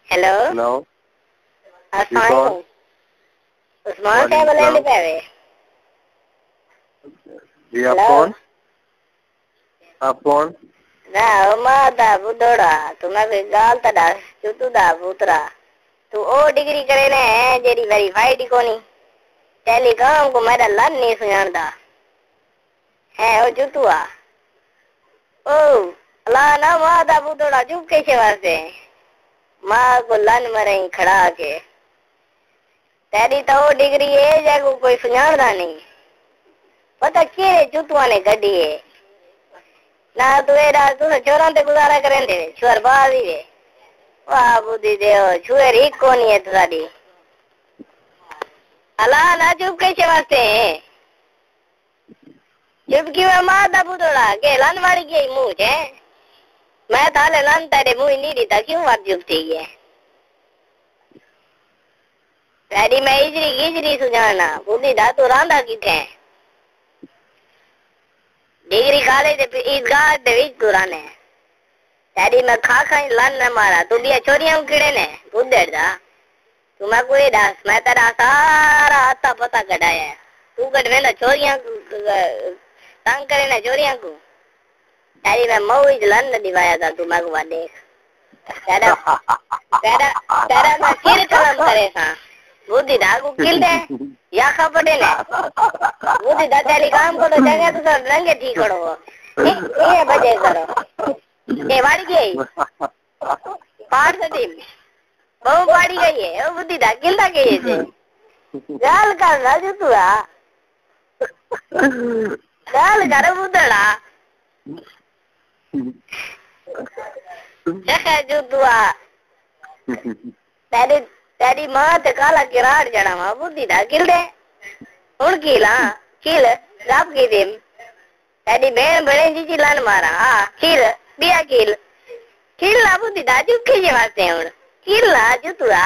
hello hello अस्सलाम उस्मान साहब बोले पे जी आप कौन ना माता बुधोड़ा तुम्हें कोई गाल तड़ा चुतू दा पुत्रा तू ओ डिग्री करे ने जेरी वेरीफाइड कोनी टेलीकॉम को मेरा लन नहीं सुनांदा है ओ चुतुआ ओ अल्लाह ना माता बुधोड़ा चुप कैसे वास्ते माँ को लन मरे खड़ा के तेरी तो डिग्री है जगह कोई सुनांदा नहीं पता के चुतुआ ने गड्डी है ना तू एडा तू चोरा ते गुजारा करें दे छोर बाजी वे वाह बुद्धि देव छुएर ही कोनी है तुसाडी अला ना चुप कैसे वास्ते चुप क्यों माता बुधोड़ा के लन वाली गई मुंह है मैं ताले लन तेरे मुंह नहीं देता क्यों बात चुप थी है तेरी मैं इजरी सुझाना बुद्धि दा तू रांदा किथे डिग्री काले दे इस गाड़ दे विच पुराने तेरी मैं खा लन न मारा तू भी छोरियां किड़े ने बुद्धड़ दा तू मैं कोई दास मैं तेरा सारा आता पता कढ़ाया तू कढ़वे ना छोरियां तंग करे ना छोरियां को तेरी मैं मौज लन न दिवाया था तू मैं को देख तेरा तेरा तेरा मैं सिर कलम करे सा बुद्धि दा को किल दे या खपड़े ने बुद्धि दा तेरी काम को तो जगह तो सब रंगे ठीक करो ये बजे करो ये वाड़ी गई पार सदी बहु वाड़ी गई है ओ बुद्धि दा किलदा के ये गाल कर राजू तू आ गाल कर बुद्धड़ा जखा जो तू आ तेरी मां ते काला किराड़ जड़ा बुद्धि दा किल दे हुन कीला किल रब की देम तेरी बहन बड़े जी लन मारा हां किल बिया किल ला बुद्धि दा चुप के वास्ते हुन किल ला जुतुआ